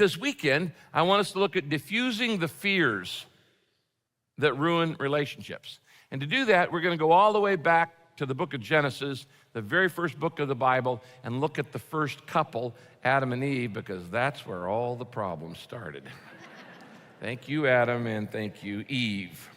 this weekend, I want us to look at diffusing the fears that ruin relationships. And to do that, we're going to go all the way back to the book of Genesis, the very first book of the Bible, and look at the first couple, Adam and Eve, because that's where all the problems started. Thank you, Adam, and thank you, Eve.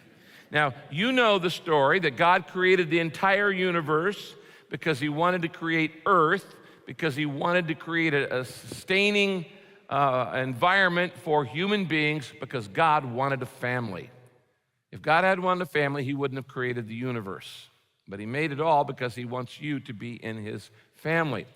Now, you know the story that God created the entire universe because he wanted to create earth, because he wanted to create a sustaining environment for human beings, because God wanted a family. If God had wanted a family, he wouldn't have created the universe. But he made it all because he wants you to be in his family.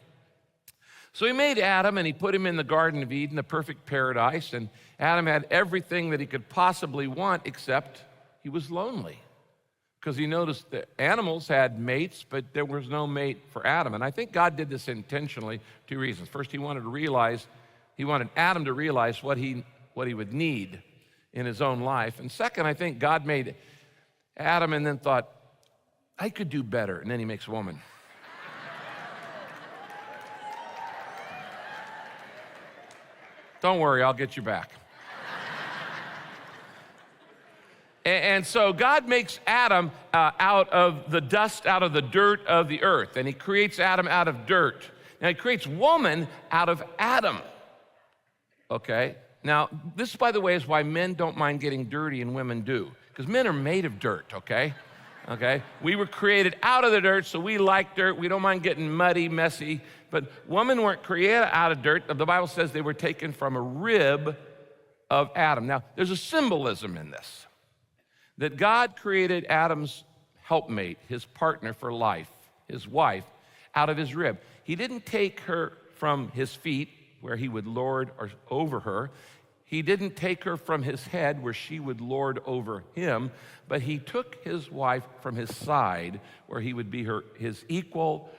So he made Adam and he put him in the Garden of Eden, the perfect paradise, and Adam had everything that he could possibly want, except he was lonely. Because he noticed that animals had mates, but there was no mate for Adam. And I think God did this intentionally, 2 reasons. First, he wanted Adam to realize what he would need in his own life. And second, I think God made Adam and then thought, I could do better. And then he makes woman. Don't worry, I'll get you back. And so God makes Adam out of the dust, out of the dirt of the earth. And he creates Adam out of dirt. Now he creates woman out of Adam. Okay? Now, this, by the way, is why men don't mind getting dirty and women do. Because men are made of dirt, okay? Okay? We were created out of the dirt, so we like dirt. We don't mind getting muddy, messy. But women weren't created out of dirt. The Bible says they were taken from a rib of Adam. Now, there's a symbolism in this. That God created Adam's helpmate, his partner for life, his wife, out of his rib. He didn't take her from his feet, where he would lord over her. He didn't take her from his head, where she would lord over him, but he took his wife from his side, where he would be his equal,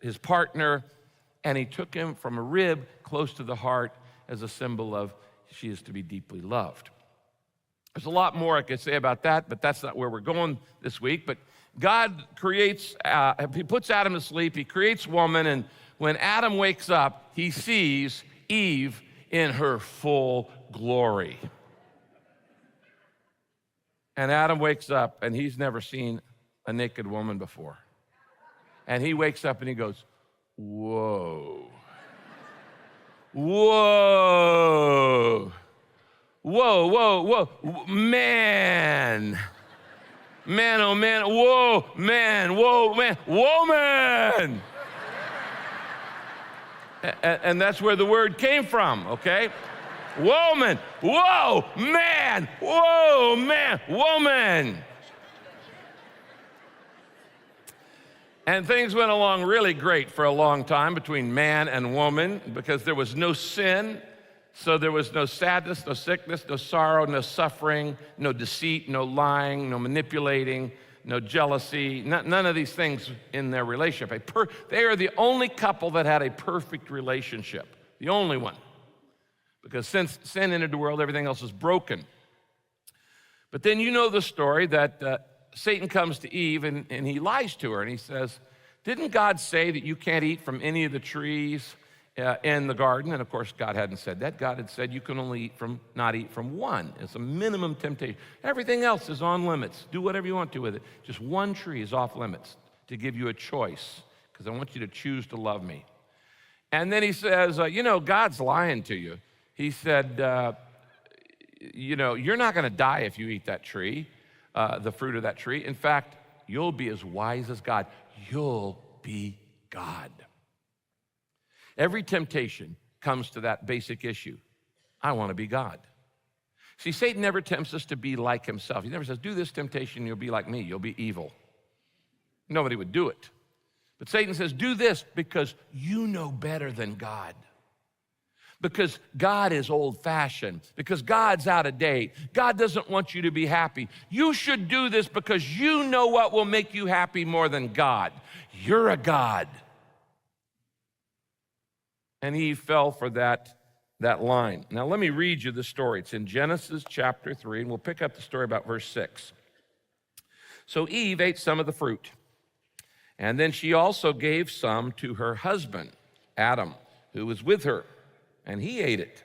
his partner, and he took him from a rib close to the heart as a symbol of she is to be deeply loved. There's a lot more I could say about that, but that's not where we're going this week. But God creates, he puts Adam to sleep, he creates woman, and when Adam wakes up, he sees Eve in her full glory. And Adam wakes up, and he's never seen a naked woman before. And he wakes up and he goes, whoa. Whoa. Whoa, whoa, whoa, man. Man, oh man, whoa, man, woman. And that's where the word came from, okay? Woman, whoa, man, woman. And things went along really great for a long time between man and woman because there was no sin. So there was no sadness, no sickness, no sorrow, no suffering, no deceit, no lying, no manipulating, no jealousy, none of these things in their relationship. They are the only couple that had a perfect relationship, the only one. Because since sin entered the world, everything else is broken. But then you know the story that Satan comes to Eve and he lies to her and he says, didn't God say that you can't eat from any of the trees in the garden? And of course, God hadn't said that. God had said you can only not eat from one. It's a minimum temptation. Everything else is on limits. Do whatever you want to with it. Just one tree is off limits to give you a choice because I want you to choose to love me. And then he says, God's lying to you. He said, you're not going to die if you eat that tree, the fruit of that tree. In fact, you'll be as wise as God. You'll be God. Every temptation comes to that basic issue. I want to be God. See, Satan never tempts us to be like himself. He never says, do this temptation, you'll be like me, you'll be evil. Nobody would do it. But Satan says, do this because you know better than God. Because God is old-fashioned, because God's out of date. God doesn't want you to be happy. You should do this because you know what will make you happy more than God. You're a God. And Eve fell for that line. Now, let me read you the story. It's in Genesis chapter 3, and we'll pick up the story about verse 6. So Eve ate some of the fruit, and then she also gave some to her husband, Adam, who was with her. and he ate it.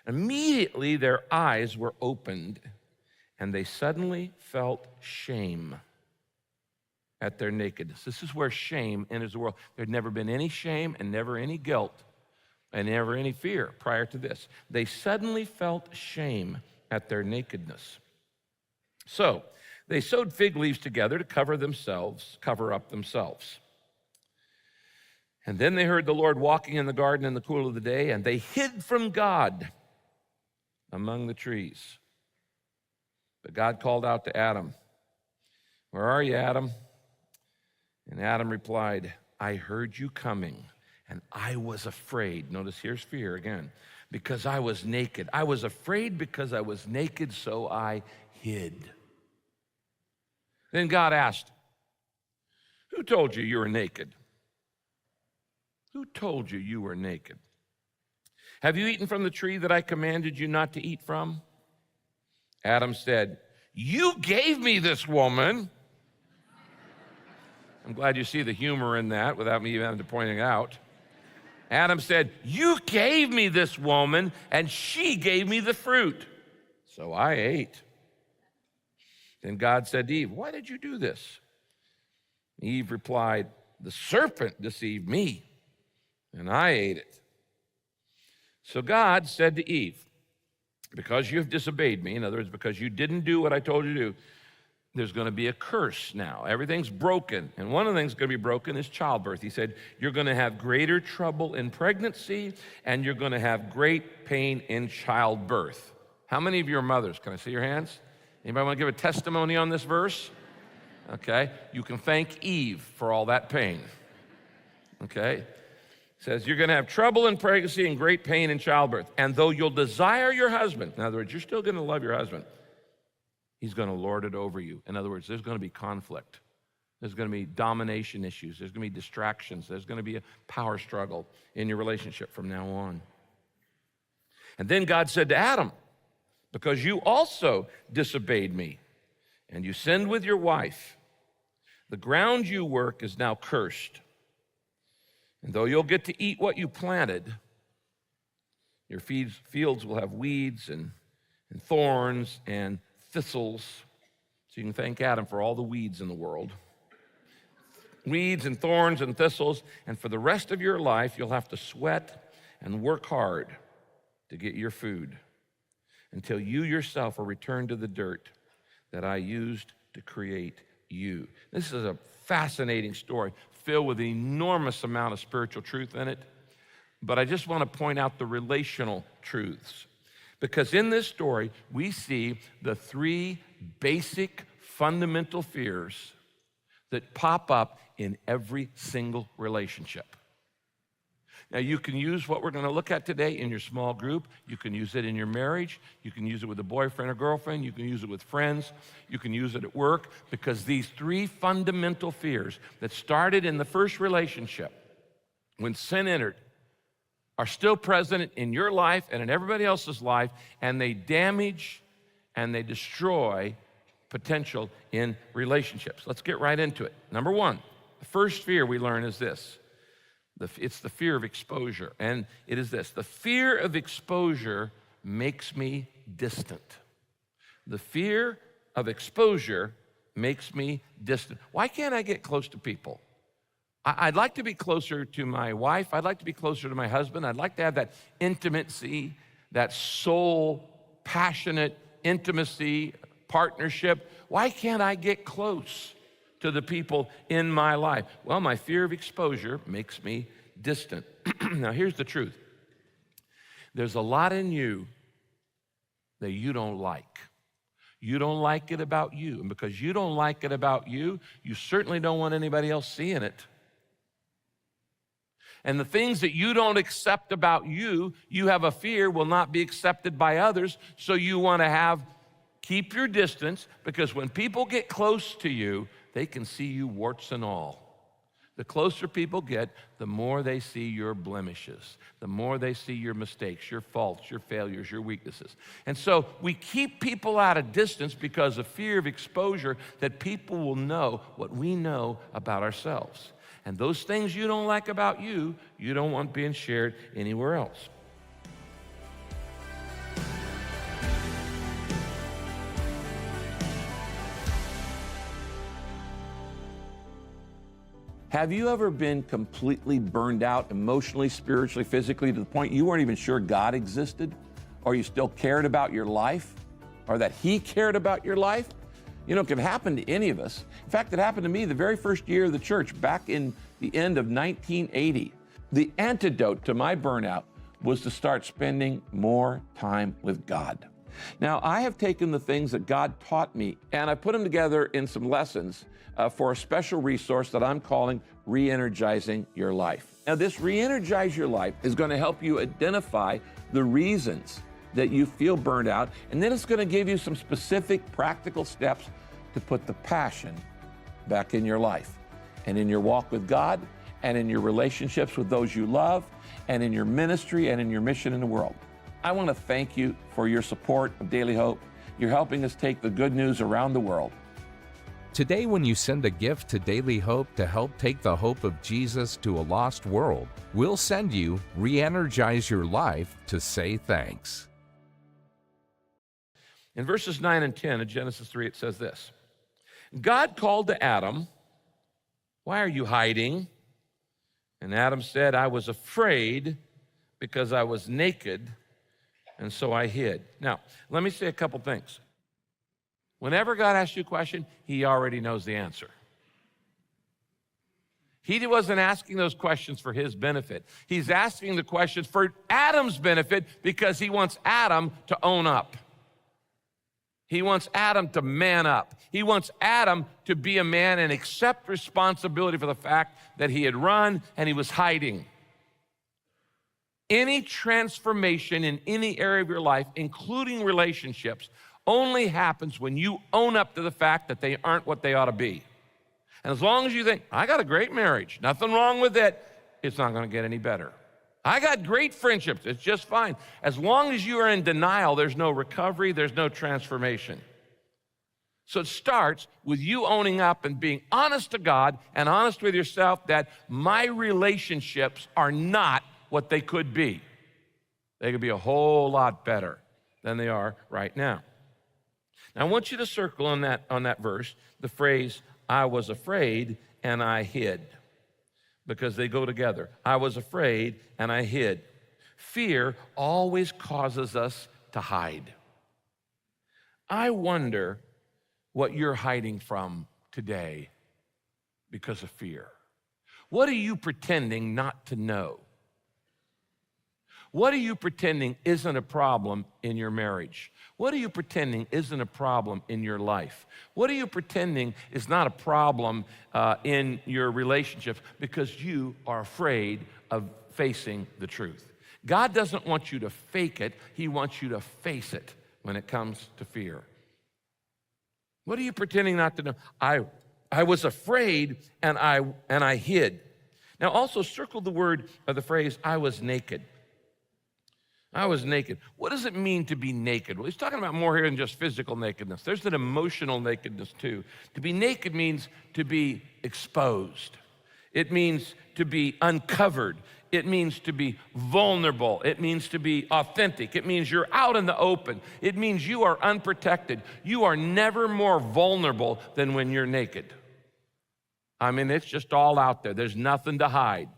Immediately their eyes were opened, and they suddenly felt shame at their nakedness. This is where shame enters the world. There'd never been any shame and never any guilt and never any fear prior to this. They suddenly felt shame at their nakedness. So they sewed fig leaves together to cover up themselves. And then they heard the Lord walking in the garden in the cool of the day, and they hid from God among the trees. But God called out to Adam, "Where are you, Adam?" And Adam replied, "I heard you coming, and I was afraid." Notice here's fear again. "Because I was naked. I was afraid because I was naked, so I hid." Then God asked, "Who told you you were naked? Who told you you were naked? Have you eaten from the tree that I commanded you not to eat from?" Adam said, "You gave me this woman." I'm glad you see the humor in that without me even having to point it out. Adam said, "You gave me this woman, and she gave me the fruit, so I ate." Then God said to Eve, "Why did you do this?" Eve replied, "The serpent deceived me, and I ate it." So God said to Eve, "Because you have disobeyed me," in other words, because you didn't do what I told you to do, there's going to be a curse now. Everything's broken. And one of the things going to be broken is childbirth. He said, you're going to have greater trouble in pregnancy, and you're going to have great pain in childbirth. How many of you are mothers? Can I see your hands? Anybody want to give a testimony on this verse? Okay. You can thank Eve for all that pain. Okay. It says, you're going to have trouble in pregnancy and great pain in childbirth. And though you'll desire your husband, in other words, you're still going to love your husband, he's going to lord it over you. In other words, there's going to be conflict. There's going to be domination issues. There's going to be distractions. There's going to be a power struggle in your relationship from now on. And then God said to Adam, because you also disobeyed me and you sinned with your wife, the ground you work is now cursed. And though you'll get to eat what you planted, your fields will have weeds and thorns and thistles. So you can thank Adam for all the weeds in the world. Weeds and thorns and thistles, and for the rest of your life, you'll have to sweat and work hard to get your food until you yourself are returned to the dirt that I used to create you. This is a fascinating story filled with an enormous amount of spiritual truth in it, but I just want to point out the relational truths. Because in this story, we see the three basic fundamental fears that pop up in every single relationship. Now, you can use what we're going to look at today in your small group. You can use it in your marriage. You can use it with a boyfriend or girlfriend. You can use it with friends. You can use it at work, because these three fundamental fears that started in the first relationship when sin entered are still present in your life and in everybody else's life, and they damage and they destroy potential in relationships. Let's get right into it. Number one, the first fear we learn is this. It's the fear of exposure, and it is this. The fear of exposure makes me distant. The fear of exposure makes me distant. Why can't I get close to people? I'd like to be closer to my wife. I'd like to be closer to my husband. I'd like to have that intimacy, that soul, passionate intimacy, partnership. Why can't I get close to the people in my life? Well, my fear of exposure makes me distant. Now, here's the truth. There's a lot in you that you don't like. You don't like it about you. And because you don't like it about you, you certainly don't want anybody else seeing it. And the things that you don't accept about you, you have a fear will not be accepted by others, so you want to keep your distance, because when people get close to you, they can see you warts and all. The closer people get, the more they see your blemishes, the more they see your mistakes, your faults, your failures, your weaknesses. And so we keep people at a distance because of fear of exposure, that people will know what we know about ourselves. And those things you don't like about you, you don't want being shared anywhere else. Have you ever been completely burned out emotionally, spiritually, physically, to the point you weren't even sure God existed, or you still cared about your life, or that He cared about your life? You know, it can happen to any of us. In fact, it happened to me the very first year of the church back in the end of 1980. The antidote to my burnout was to start spending more time with God. Now, I have taken the things that God taught me and I put them together in some lessons for a special resource that I'm calling Re-Energizing Your Life. Now, this Re-Energize Your Life is going to help you identify the reasons that you feel burned out, and then it's going to give you some specific practical steps to put the passion back in your life and in your walk with God and in your relationships with those you love and in your ministry and in your mission in the world. I want to thank you for your support of Daily Hope. You're helping us take the good news around the world. Today, when you send a gift to Daily Hope to help take the hope of Jesus to a lost world, we'll send you Re-Energize Your Life to say thanks. In verses 9 and 10 of Genesis 3, it says this: God called to Adam, "Why are you hiding?" And Adam said, "I was afraid because I was naked, and so I hid." Now, let me say a couple things. Whenever God asks you a question, He already knows the answer. He wasn't asking those questions for his benefit. He's asking the questions for Adam's benefit because He wants Adam to own up. He wants Adam to man up. He wants Adam to be a man and accept responsibility for the fact that he had run and he was hiding. Any transformation in any area of your life, including relationships, only happens when you own up to the fact that they aren't what they ought to be. And as long as you think, I got a great marriage, nothing wrong with it, it's not going to get any better. I got great friendships, it's just fine. As long as you are in denial, there's no recovery, there's no transformation. So it starts with you owning up and being honest to God and honest with yourself that my relationships are not what they could be. They could be a whole lot better than they are right now. Now I want you to circle on that verse the phrase, "I was afraid and I hid," because they go together. I was afraid and I hid. Fear always causes us to hide. I wonder what you're hiding from today because of fear. What are you pretending not to know? What are you pretending isn't a problem in your marriage? What are you pretending isn't a problem in your life? What are you pretending is not a problem in your relationship because you are afraid of facing the truth? God doesn't want you to fake it. He wants you to face it when it comes to fear. What are you pretending not to know? I was afraid and I hid. Now also circle the word or the phrase, "I was naked." I was naked. What does it mean to be naked? Well, he's talking about more here than just physical nakedness. There's an emotional nakedness too. To be naked means to be exposed. It means to be uncovered. It means to be vulnerable. It means to be authentic. It means you're out in the open. It means you are unprotected. You are never more vulnerable than when you're naked. I mean, it's just all out there. There's nothing to hide.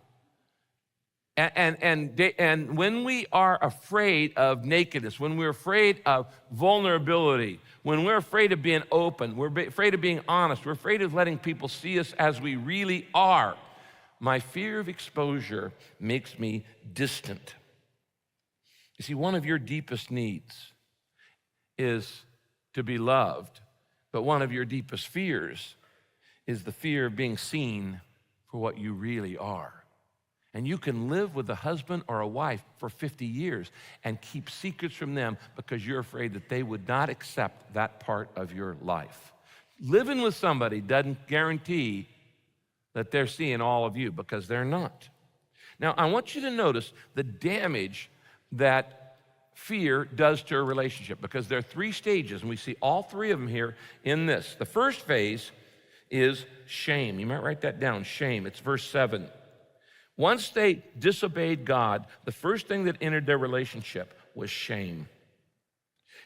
And when we are afraid of nakedness, when we're afraid of vulnerability, when we're afraid of being open, we're afraid of being honest, we're afraid of letting people see us as we really are, my fear of exposure makes me distant. You see, one of your deepest needs is to be loved, but one of your deepest fears is the fear of being seen for what you really are. And you can live with a husband or a wife for 50 years and keep secrets from them because you're afraid that they would not accept that part of your life. Living with somebody doesn't guarantee that they're seeing all of you because they're not. Now, I want you to notice the damage that fear does to a relationship because there are three stages, and we see all three of them here in this. The first phase is shame. You might write that down, shame. It's verse 7. Once they disobeyed God, the first thing that entered their relationship was shame.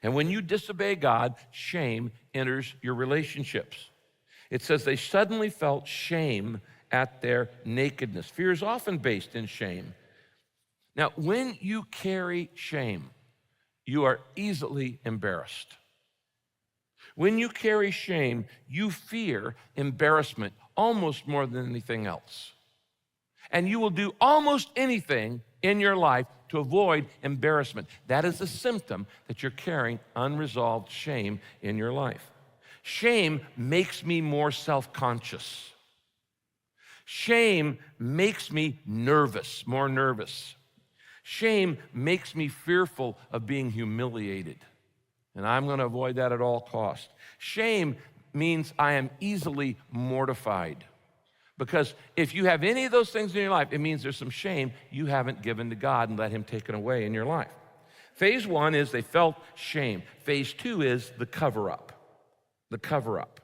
And when you disobey God, shame enters your relationships. It says they suddenly felt shame at their nakedness. Fear is often based in shame. Now, when you carry shame, you are easily embarrassed. When you carry shame, you fear embarrassment almost more than anything else. And you will do almost anything in your life to avoid embarrassment. That is a symptom that you're carrying unresolved shame in your life. Shame makes me more self-conscious. Shame makes me nervous, more nervous. Shame makes me fearful of being humiliated. And I'm going to avoid that at all costs. Shame means I am easily mortified. Because if you have any of those things in your life, it means there's some shame you haven't given to God and let Him take it away in your life. Phase 1 is they felt shame. Phase 2 is the cover-up. The cover-up.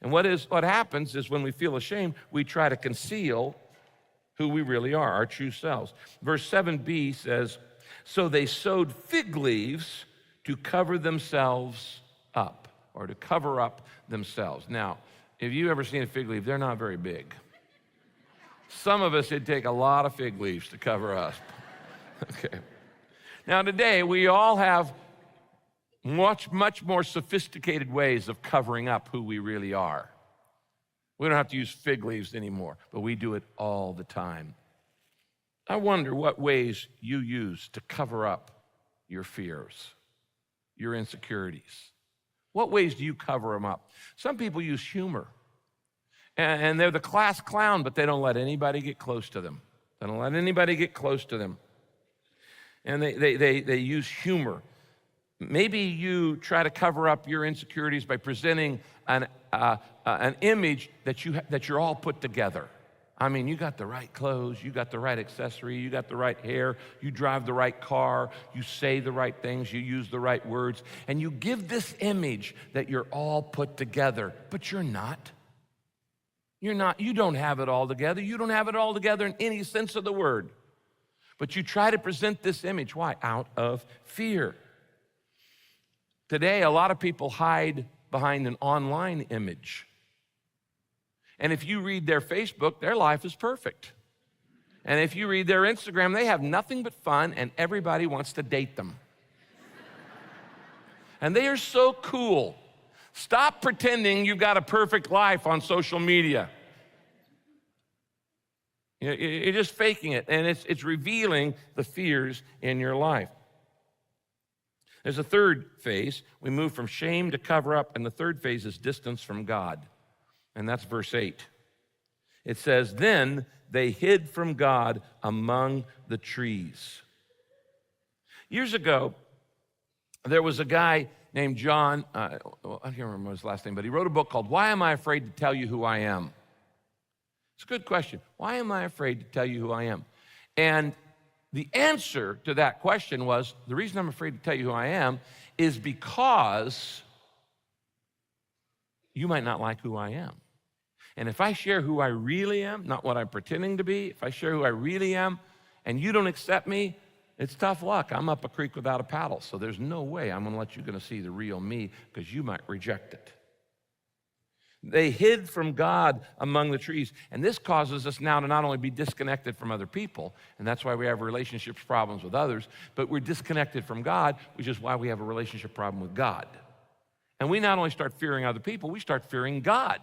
And what happens is when we feel ashamed, we try to conceal who we really are, our true selves. Verse 7b says, so they sewed fig leaves to cover themselves up, or to cover up themselves. Now, if you've ever seen a fig leaf, they're not very big. Some of us, it'd take a lot of fig leaves to cover us. Okay. Now today, we all have much more sophisticated ways of covering up who we really are. We don't have to use fig leaves anymore, but we do it all the time. I wonder what ways you use to cover up your fears, your insecurities. What ways do you cover them up? Some people use humor, and they're the class clown, but they don't let anybody get close to them. They don't let anybody get close to them. And they use humor. Maybe you try to cover up your insecurities by presenting an image that you're all put together. I mean, you got the right clothes, you got the right accessory, you got the right hair, you drive the right car, you say the right things, you use the right words, and you give this image that you're all put together, but you're not. You're not. You don't have it all together. You don't have it all together in any sense of the word. But you try to present this image. Why? Out of fear. Today, a lot of people hide behind an online image. And if you read their Facebook, their life is perfect. And if you read their Instagram, they have nothing but fun and everybody wants to date them. And they are so cool. Stop pretending you've got a perfect life on social media. You're just faking it, and it's revealing the fears in your life. There's a third phase. We move from shame to cover up, and the third phase is distance from God. And that's verse 8. It says, then they hid from God among the trees. Years ago, there was a guy named John, I can't remember his last name, but he wrote a book called Why Am I Afraid to Tell You Who I Am? It's a good question. Why am I afraid to tell you who I am? And the answer to that question was, the reason I'm afraid to tell you who I am is because you might not like who I am. And if I share who I really am, not what I'm pretending to be, if I share who I really am and you don't accept me, it's tough luck. I'm up a creek without a paddle, so there's no way I'm gonna let you see the real me because you might reject it. They hid from God among the trees. And this causes us now to not only be disconnected from other people, and that's why we have relationships problems with others, but we're disconnected from God, which is why we have a relationship problem with God. And we not only start fearing other people, we start fearing God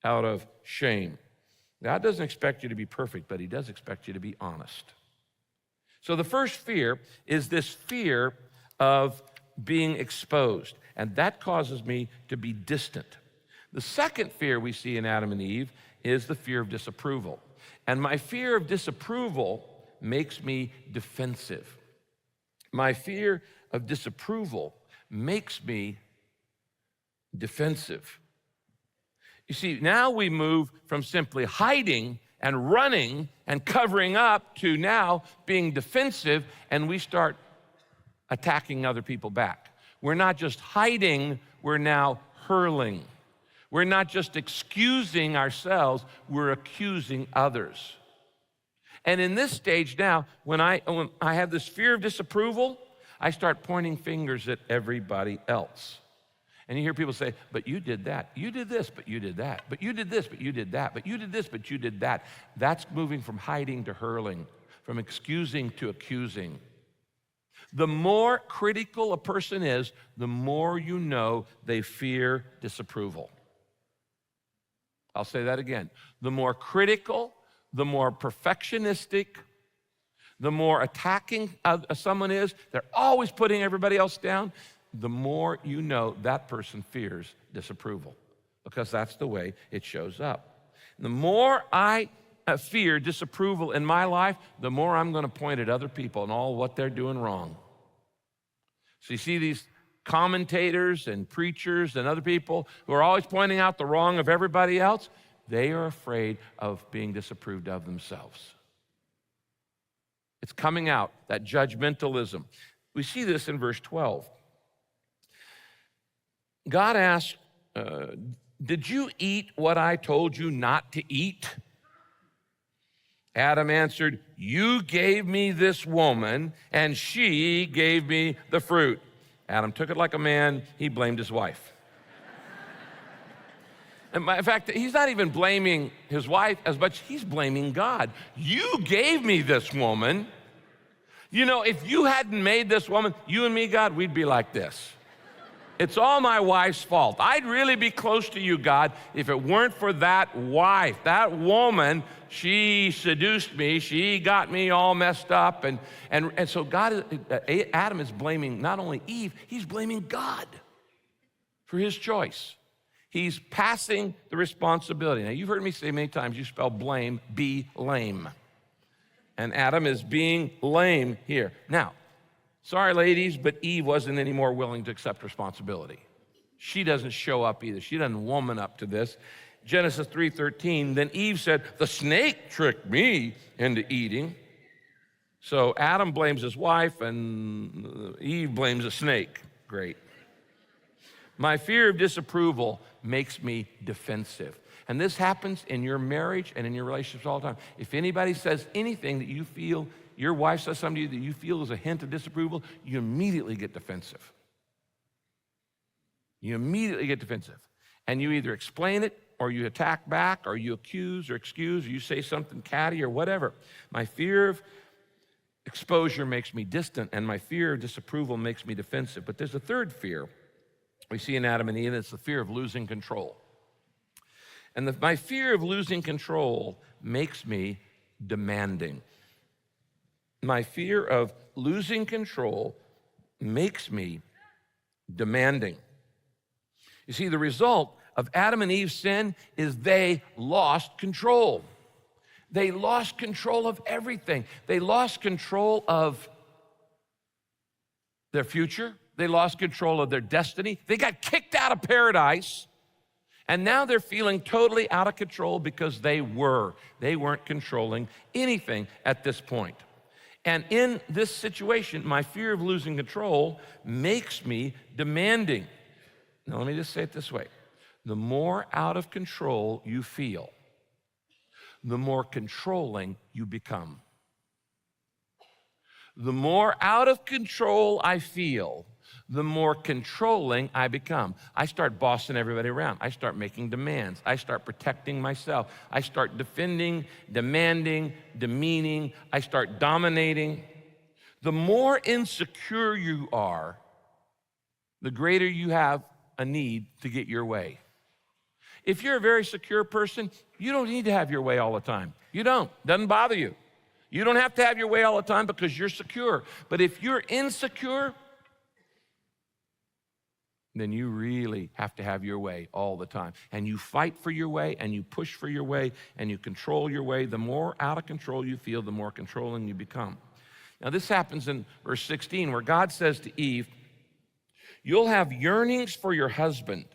out of shame. God doesn't expect you to be perfect, but He does expect you to be honest. So the first fear is this fear of being exposed, and that causes me to be distant. The second fear we see in Adam and Eve is the fear of disapproval. And my fear of disapproval makes me defensive. My fear of disapproval makes me defensive. You see, now we move from simply hiding and running and covering up to now being defensive, and we start attacking other people back. We're not just hiding, we're now hurling. We're not just excusing ourselves, we're accusing others. And in this stage now, when I have this fear of disapproval, I start pointing fingers at everybody else. And you hear people say, but you did that. You did this, but you did that. But you did this, but you did that. But you did this, but you did that. That's moving from hiding to hurling, from excusing to accusing. The more critical a person is, the more you know they fear disapproval. I'll say that again. The more critical, the more perfectionistic, the more attacking someone is, they're always putting everybody else down, the more you know that person fears disapproval, because that's the way it shows up. The more I fear disapproval in my life, the more I'm going to point at other people and all what they're doing wrong. So you see these commentators and preachers and other people who are always pointing out the wrong of everybody else, they are afraid of being disapproved of themselves. It's coming out, that judgmentalism. We see this in verse 12. God asked, did you eat what I told you not to eat? Adam answered, you gave me this woman, and she gave me the fruit. Adam took it like a man. He blamed his wife. And in fact, he's not even blaming his wife as much, he's blaming God. You gave me this woman. You know, if you hadn't made this woman, you and me, God, we'd be like this. It's all my wife's fault. I'd really be close to you, God, if it weren't for that wife. That woman, she seduced me. She got me all messed up. And so Adam is blaming not only Eve, he's blaming God for his choice. He's passing the responsibility. Now, you've heard me say many times, you spell blame, be lame. And Adam is being lame here. Now, sorry, ladies, but Eve wasn't any more willing to accept responsibility. She doesn't show up either. She doesn't woman up to this. Genesis 3:13, then Eve said, the snake tricked me into eating. So Adam blames his wife and Eve blames the snake. Great. My fear of disapproval makes me defensive. And this happens in your marriage and in your relationships all the time. If anybody says anything that you feel, your wife says something to you that you feel is a hint of disapproval, you immediately get defensive. You immediately get defensive. And you either explain it, or you attack back, or you accuse or excuse, or you say something catty or whatever. My fear of exposure makes me distant, and my fear of disapproval makes me defensive. But there's a third fear we see in Adam and Eve, and it's the fear of losing control. And my fear of losing control makes me demanding. My fear of losing control makes me demanding. You see, the result of Adam and Eve's sin is they lost control. They lost control of everything. They lost control of their future. They lost control of their destiny. They got kicked out of paradise. And now they're feeling totally out of control because they weren't controlling anything at this point. And in this situation, my fear of losing control makes me demanding. Now, let me just say it this way. The more out of control you feel, the more controlling you become. The more out of control I feel, the more controlling I become. I start bossing everybody around. I start making demands. I start protecting myself. I start defending, demanding, demeaning. I start dominating. The more insecure you are, the greater you have a need to get your way. If you're a very secure person, you don't need to have your way all the time. You don't. Doesn't bother you. You don't have to have your way all the time because you're secure. But if you're insecure, then you really have to have your way all the time. And you fight for your way, and you push for your way, and you control your way. The more out of control you feel, the more controlling you become. Now, this happens in verse 16, where God says to Eve, you'll have yearnings for your husband.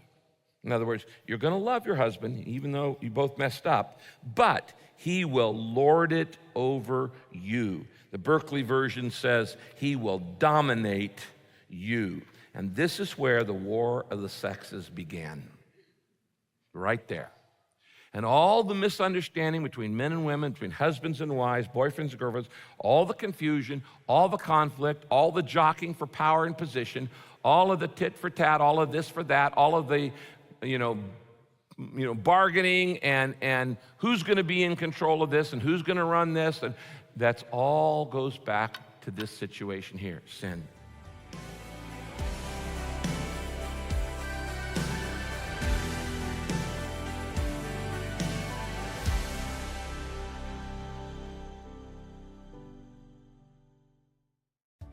In other words, you're going to love your husband, even though you both messed up, but he will lord it over you. The Berkeley version says he will dominate you. And this is where the war of the sexes began, right there. And all the misunderstanding between men and women, between husbands and wives, boyfriends and girlfriends, all the confusion, all the conflict, all the jockeying for power and position, all of the tit for tat, all of this for that, all of the, bargaining and who's going to be in control of this and who's going to run this, and that's all goes back to this situation here, sin.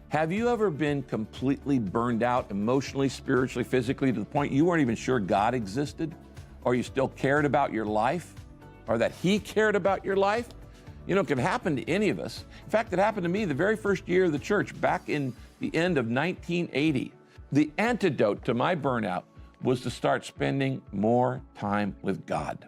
Have you ever been completely burned out emotionally, spiritually, physically, to the point you weren't even sure God existed? Or you still cared about your life? Or that He cared about your life? You know, it can happen to any of us. In fact, it happened to me the very first year of the church, back in the end of 1980. The antidote to my burnout was to start spending more time with God.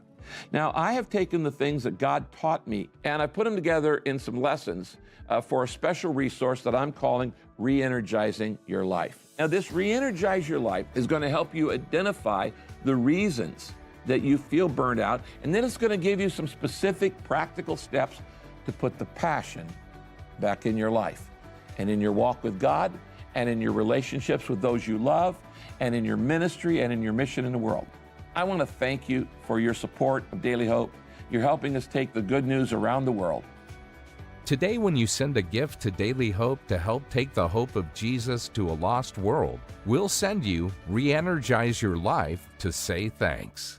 Now, I have taken the things that God taught me and I put them together in some lessons for a special resource that I'm calling Re-Energizing Your Life. Now, this Re-Energize Your Life is going to help you identify the reasons that you feel burned out, and then it's going to give you some specific practical steps to put the passion back in your life and in your walk with God and in your relationships with those you love and in your ministry and in your mission in the world. I want to thank you for your support of Daily Hope. You're helping us take the good news around the world. Today, when you send a gift to Daily Hope to help take the hope of Jesus to a lost world, we'll send you Re-Energize Your Life to say thanks.